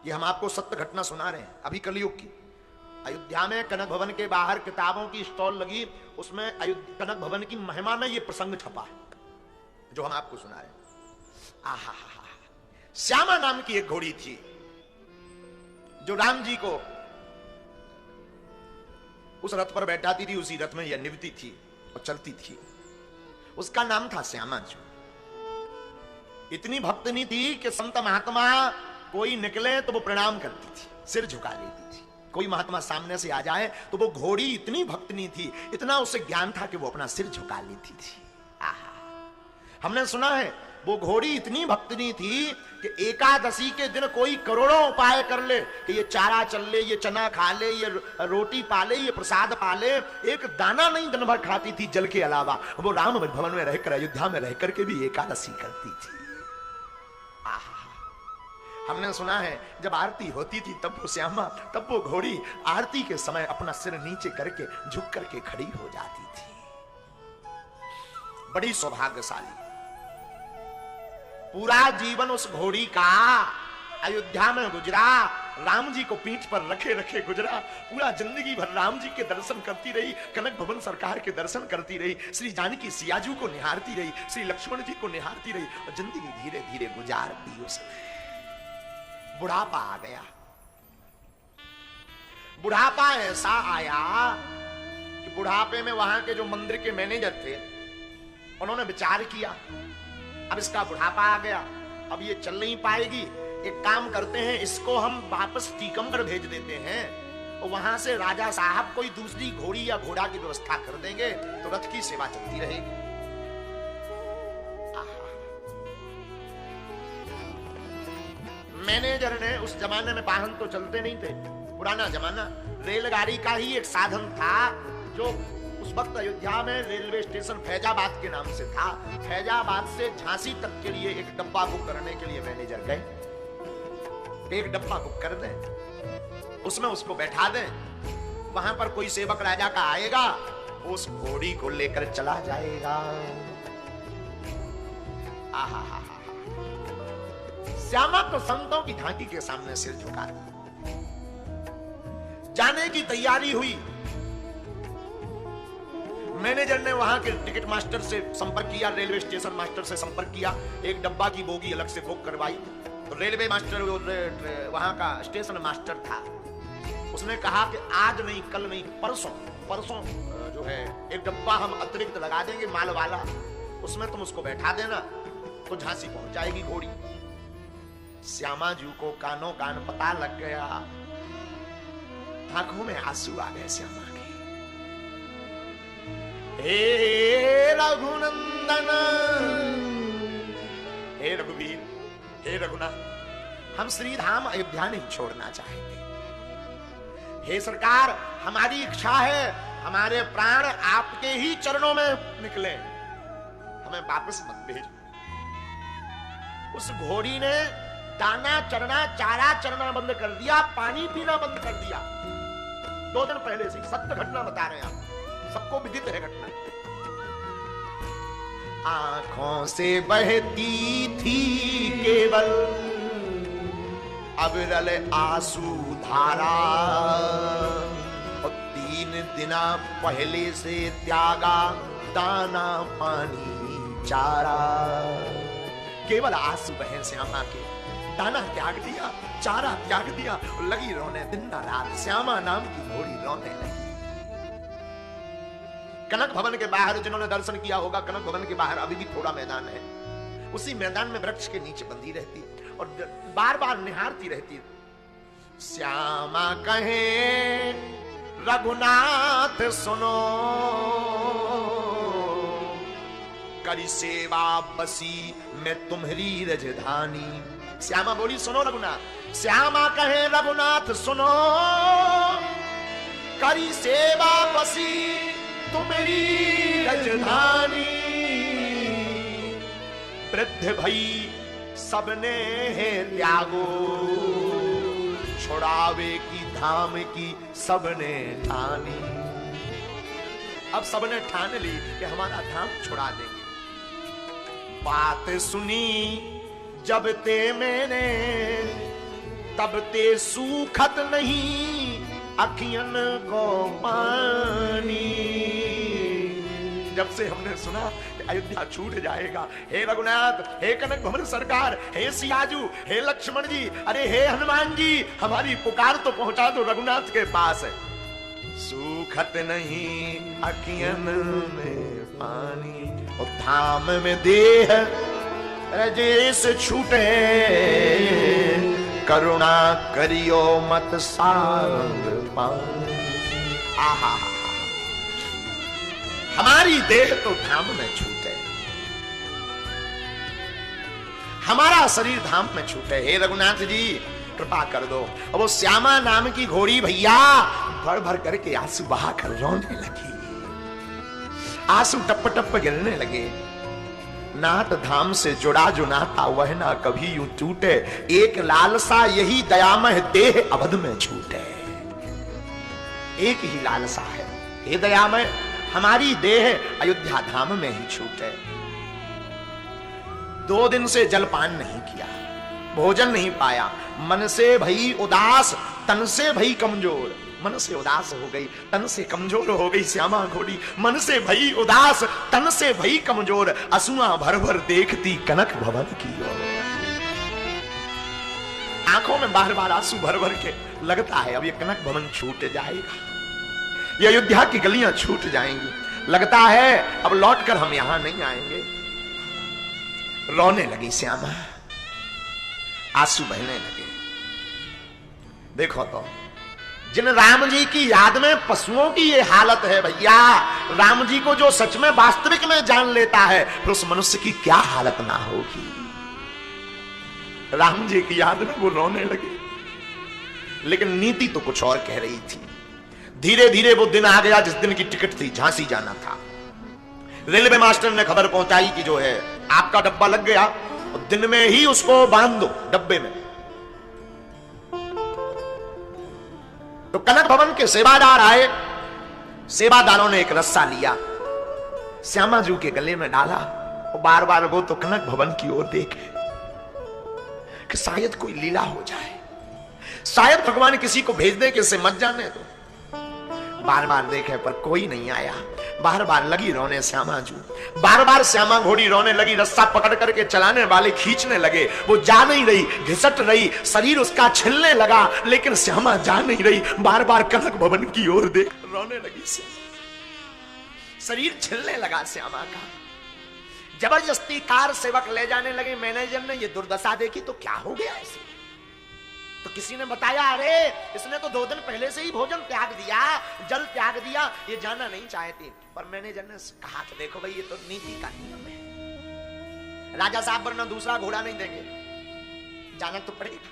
ये हम आपको सत्य घटना सुना रहे हैं अभी कलयुग की। अयोध्या में कनक भवन के बाहर किताबों की स्टॉल लगी, उसमें कनक भवन की महिमा में ये प्रसंग छपा है जो हम आपको सुना रहे हैं। आहा, श्यामा नाम की एक घोड़ी थी जो राम जी को उस रथ पर बैठाती थी, उसी रथ में यह निभती थी और चलती थी। उसका नाम था श्यामा जी। इतनी भक्तनी थी कि संत महात्मा कोई निकले तो वो प्रणाम करती थी, सिर झुका लेती थी। कोई महात्मा सामने से आ जाए तो वो घोड़ी इतनी भक्तनी थी, इतना उसे ज्ञान था कि वो अपना सिर झुका लेती थी। आहा, हमने सुना है वो घोड़ी इतनी भक्तनी थी कि एकादशी के दिन कोई करोड़ों उपाय कर ले कि ये चारा चल ले, ये चना खा ले, ये रोटी पा ले, ये प्रसाद पा ले, एक दाना नहीं दिन भर खाती थी जल के अलावा। वो राम भवन में रहकर, अयोध्या में रहकर के भी एकादशी करती थी। हमने सुना है जब आरती होती थी तब वो श्यामा, तब वो घोड़ी आरती के समय अपना सिर नीचे करके झुक करके खड़ी हो जाती थी। बड़ी सौभाग्यशाली। पूरा जीवन उस घोड़ी का अयोध्या में गुजरा, राम जी को पीठ पर रखे रखे गुजरा। पूरा जिंदगी भर राम जी के दर्शन करती रही, कनक भवन सरकार के दर्शन करती रही, श्री जानकी सियाजू को निहारती रही, श्री लक्ष्मण जी को निहारती रही और जिंदगी धीरे धीरे गुजार दी उसने। बुढ़ापा आ गया। बुढ़ापा ऐसा आया कि बुढ़ापे में वहां के जो मंदिर के मैनेजर थे उन्होंने विचार किया अब इसका बुढ़ापा आ गया, अब ये चल नहीं पाएगी, एक काम करते हैं इसको हम वापस टीकमगढ़ भेज देते हैं और वहां से राजा साहब कोई दूसरी घोड़ी या घोड़ा की व्यवस्था कर देंगे तो रथ की सेवा चलती रहेगी। मैनेजर ने, उस जमाने में वाहन तो चलते नहीं थे, पुराना जमाना, रेलगाड़ी का ही एक साधन था जो उस वक्त अयोध्या में रेलवे स्टेशन फैजाबाद के नाम से था। फैजाबाद से झांसी तक के लिए एक डब्बा बुक करने के लिए मैनेजर गए। एक डब्बा बुक कर दें, उसमें उसको बैठा दें, वहां पर कोई सेवक राजा का आएगा, उस घोड़ी को लेकर चला जाएगा। आहा, श्यामा तो संतों की झांकी के सामने सिर झुका दी। जाने की तैयारी हुई। मैनेजर ने वहां के टिकट मास्टर से संपर्क किया, रेलवे स्टेशन मास्टर से संपर्क किया, एक डब्बा की बोगी अलग से बुक करवाई। तो रेलवे मास्टर, वहां का स्टेशन मास्टर था, उसने कहा कि आज नहीं, कल नहीं, परसों जो है एक डब्बा हम अतिरिक्त लगा देंगे माल वाला, उसमें तुम उसको बैठा देना तो झांसी पहुंच जाएगी घोड़ी। श्यामा जी को कानों कान पता लग गया, आंखों में आंसू आ गए श्यामा के। हे रघुनंदन, हे रघुवीर, हे रघुनाथ, हम श्री धाम अयोध्या नहीं छोड़ना चाहते। हे सरकार, हमारी इच्छा है हमारे प्राण आपके ही चरणों में निकले, हमें वापस मत भेजो। उस घोड़ी ने दाना चरना, चारा चरना बंद कर दिया, पानी पीना बंद कर दिया। 2 दिन पहले से सत्य घटना बता रहे हैं आप, सबको विदित है घटना। आंखों से बहती थी केवल अविरल आंसू धारा, और 3 दिन पहले से त्यागा दाना पानी चारा। केवल आंसू बहे श्यामा के, दाना त्याग दिया, चारा त्याग दिया और लगी रोने दिन रात। श्यामा नाम की घोड़ी रोने लगी। कनक भवन के बाहर, जिन्होंने दर्शन किया होगा, कनक भवन के बाहर अभी भी थोड़ा मैदान है, उसी मैदान में वृक्ष के नीचे बंधी रहती और बार बार निहारती रहती। श्यामा कहे रघुनाथ सुनो, करी सेवा बसी मैं तुम्हारी रजधानी। श्यामा बोली सुनो रघुनाथ। श्यामा कहे रघुनाथ सुनो, करी सेवा बसी तुम्हारी रजधानी। वृद्ध भई सबने है त्यागो, छुड़ावे की धाम की सबने ठानी। अब सबने ठान ली कि हमारा धाम छुड़ा देंगे। बात सुनी जब ते मैंने तब ते सूखत नहीं अखियन को पानी। जब से हमने सुना कि अयोध्या छूट जाएगा, हे रघुनाथ, हे कनक भवन सरकार, हे सियाजू, हे लक्ष्मण जी, अरे हे हनुमान जी, हमारी पुकार तो पहुंचा दो रघुनाथ के पास है। सूखत नहीं अखियन में पानी, और धाम में देह रजेस छूटे, करुणा करियो मत सांग पानी। आहा, हमारी देह तो धाम में छूटे, हमारा शरीर धाम में छूटे। हे रघुनाथ जी कृपा कर दो। और वो श्यामा नाम की घोड़ी भैया भर भर करके आंसू बहा कर रोने लगी, आंसू टप टप गिरने लगे। नाथ धाम से जुड़ा जो नाता वह ना कभी यूं टूटे, एक लालसा यही दयामय देह अवध में छूटे। एक ही लालसा है, हे दयामय, हमारी देह अयोध्या धाम में ही छूटे। 2 दिन से जलपान नहीं किया, भोजन नहीं पाया, मन से भई उदास, तन से भई कमजोर। मन से उदास हो गई, तन से कमजोर हो गई श्यामा घोड़ी। मन से भई उदास, तन से भई कमजोर, असुआ भर भर देखती कनक भवन की ओर। आंखों में बार बार आंसू भर भर के लगता है अब ये कनक भवन छूट जाएगा, ये अयोध्या की गलियां छूट जाएंगी, लगता है अब लौटकर हम यहां नहीं आएंगे। रोने लगी श्यामा, आंसू बहने लगे। देखो तो जिन राम जी की याद में पशुओं की ये हालत है भैया, राम जी को जो सच में वास्तविक में जान लेता है फिर उस मनुष्य की क्या हालत ना होगी। राम जी की याद में वो रोने लगे, लेकिन नीति तो कुछ और कह रही थी। धीरे धीरे वो दिन आ गया जिस दिन की टिकट थी, झांसी जाना था। रेलवे मास्टर ने खबर पहुंचाई कि जो है आपका डब्बा लग गया, और दिन में ही उसको बांध दो डब्बे में। तो कनक भवन के सेवादार आए, सेवादारों ने एक रस्सा लिया, श्यामा जी के गले में डाला, और बार बार वो तो कनक भवन की ओर देखे कि शायद कोई लीला हो जाए, शायद भगवान किसी को भेज दे कि इसे मत जाने दो। बार बार देखे पर कोई नहीं आया, बार बार लगी रोने श्यामा जू, बार बार श्यामा घोड़ी रोने लगी। रस्सा पकड़ करके चलाने वाले खींचने लगे, वो जा नहीं रही, घिसट रही, शरीर उसका छिलने लगा, लेकिन श्यामा जा नहीं रही। बार बार कनक भवन की ओर देख रोने लगी श्यामा, शरीर छिलने लगा श्यामा का। जबरदस्ती कार सेवक ले जाने लगे। मैनेजर ने ये दुर्दशा देखी तो क्या हो गया इसे, तो किसी ने बताया अरे इसने तो 2 दिन पहले से ही भोजन त्याग दिया, जल त्याग दिया, ये जाना नहीं चाहती। पर मैनेजर ने कहा कि देखो भाई ये तो नीति का नियम है, राजा साहब वरना दूसरा घोड़ा नहीं देंगे, जाना तो पड़ेगा।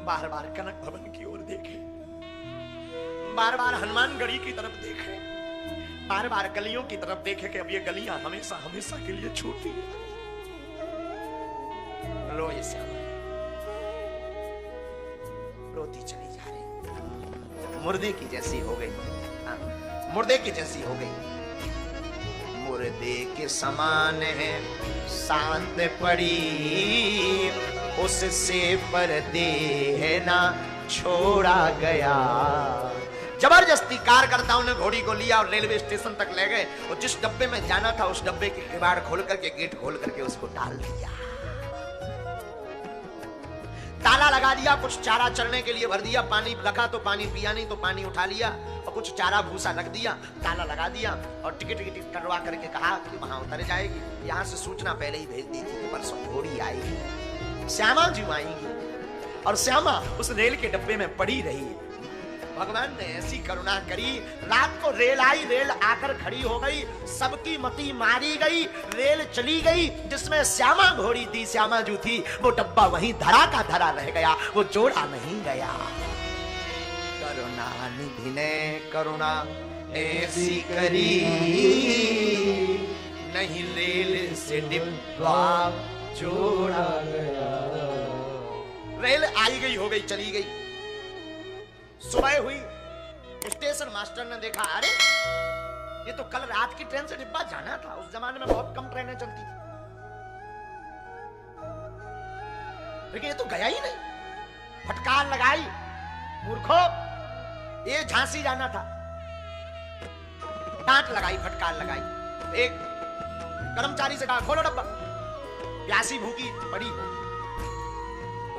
बार बार कनक भवन की ओर देखे, बार बार हनुमानगढ़ी की तरफ देखे, बार बार गलियों की तरफ देखे कि अब ये गलियां हमेशा हमेशा के लिए छूटी। रोए श्यामा, रोती चली जा रही, मुर्दे की जैसी हो गई, मुर्दे की जैसी हो गई। मुर्दे के समान है शांत पड़ी, उससे पर देह ना छोड़ा गया। जबरदस्ती कार्यकर्ताओं ने घोड़ी को लिया और रेलवे स्टेशन तक ले गए, और जिस डब्बे में जाना था उस डब्बे के किवाड़ खोल करके, गेट खोल करके उसको डाल दिया, ताला लगा दिया। कुछ चारा चढ़ने के लिए भर दिया, पानी रखा तो पानी पिया, नहीं तो पानी उठा लिया, और कुछ चारा भूसा रख दिया, ताला लगा दिया, और टिकट करवा करके कहा कि वहां उतर जाएगी। यहां से सूचना पहले ही भेज दी थी कि परसों घोड़ी आएगी, श्यामा जी आएंगी, और श्यामा उस रेल के डब्बे में पड़ी रही। भगवान ने ऐसी करुणा करी, रात को रेल आई, रेल आकर खड़ी हो गई, सबकी मती मारी गई, रेल चली गई। जिसमें श्यामा घोड़ी थी, श्यामा जो थी, वो डब्बा वहीं धरा का धरा रह गया, वो जोड़ा नहीं गया। करुणा निधि ने करुणा ऐसी करी, नहीं रेल से डिब्बा जोड़ा गया। रेल आई गई हो गई, चली गई। सुबह हुई, स्टेशन मास्टर ने देखा अरे ये तो कल रात की ट्रेन से डिब्बा जाना था। उस जमाने में बहुत कम ट्रेनें चलती थी, लेकिन ये तो गया ही नहीं। फटकार लगाई। मूर्खो, ये झांसी जाना था, डांट लगाई, फटकार लगाई। एक कर्मचारी से कहा खोलो डब्बा, प्यासी भूखी पड़ी।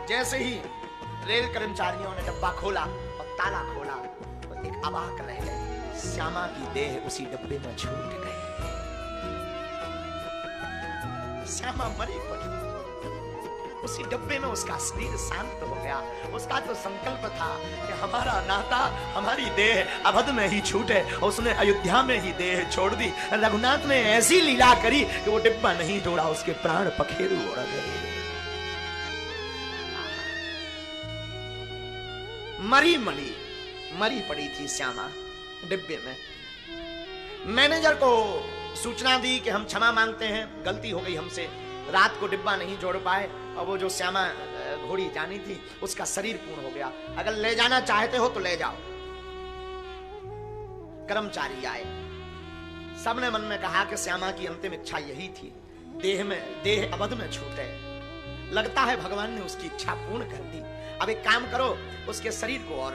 जैसे ही रेल कर्मचारियों ने डब्बा खोला और ताला खोला तो एक अवाक रह गए, श्यामा की देह उसी डब्बे में छूट गई। श्यामा मरी पड़ी, उसी डब्बे में उसका शरीर शांत हो गया। उसका तो संकल्प था कि हमारा नाता, हमारी देह अवध में ही छूटे, उसने अयोध्या में ही देह छोड़ दी। रघुनाथ ने ऐसी लीला करी कि वो डिब्बा नहीं तोड़ा, उसके प्राण पखेरु उड़ गए। मरी पड़ी थी श्यामा डिब्बे में। मैनेजर को सूचना दी कि हम क्षमा मांगते हैं, गलती हो गई हमसे, रात को डिब्बा नहीं जोड़ पाए और वो जो श्यामा घोड़ी जानी थी उसका शरीर पूर्ण हो गया, अगर ले जाना चाहते हो तो ले जाओ। कर्मचारी आए, सबने मन में कहा कि श्यामा की अंतिम इच्छा यही थी, देह अवध में छूटे। लगता है भगवान ने उसकी इच्छा पूर्ण कर दी। अब एक काम करो, उसके शरीर को और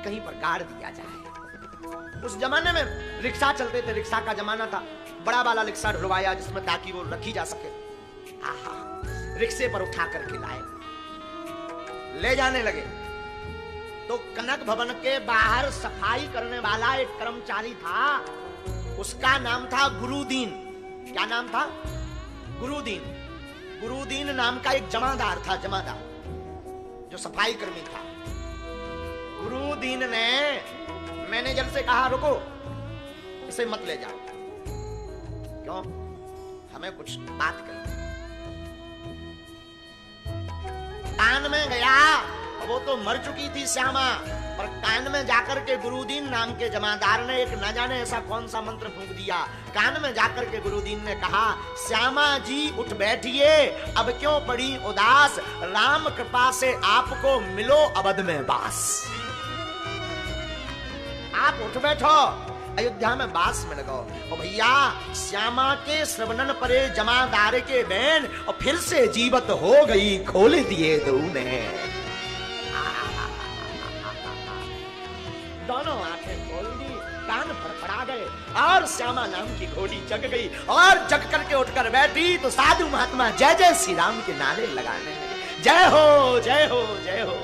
कहीं पर गाड़ दिया जाए। उस जमाने में रिक्शा चलते थे, रिक्शा का जमाना था, बड़ा वाला रिक्शा ढुलवाया जिसमें ताकि वो रखी जा सके। आहा, रिक्शे पर उठा करके लाए, ले जाने लगे तो कनक भवन के बाहर सफाई करने वाला एक कर्मचारी था, उसका नाम था गुरुदीन। क्या नाम था? गुरुदीन। गुरुदीन नाम का एक जमादार था, जमादार जो सफाई कर्मी था। गुरुदीन ने मैनेजर से कहा रुको, इसे मत ले जाओ। क्यों? हमें कुछ बात करनी। कान में गया, वो तो मर चुकी थी श्यामा, पर कान में जाकर के गुरुदीन नाम के जमादार ने एक न जाने ऐसा कौन सा मंत्र फूंक दिया। कान में जाकर के गुरुदीन ने कहा, श्यामा जी उठ बैठिए, अब क्यों पड़ी उदास, राम कृपा से आपको मिलो अवध में बास। आप उठ बैठो, अयोध्या में बास में लगो। और भैया श्यामा के श्रवणन परे जमादार के बैन और फिर से जीवत हो गई, खोल दिए दूने। दोनों आंखें खोल दी, कान फड़फड़ा गए और श्यामा नाम की घोड़ी जग गई। और जग करके उठकर बैठी तो साधु महात्मा जय जय श्री राम के नारे लगाने लगे। जय हो जय हो जय हो।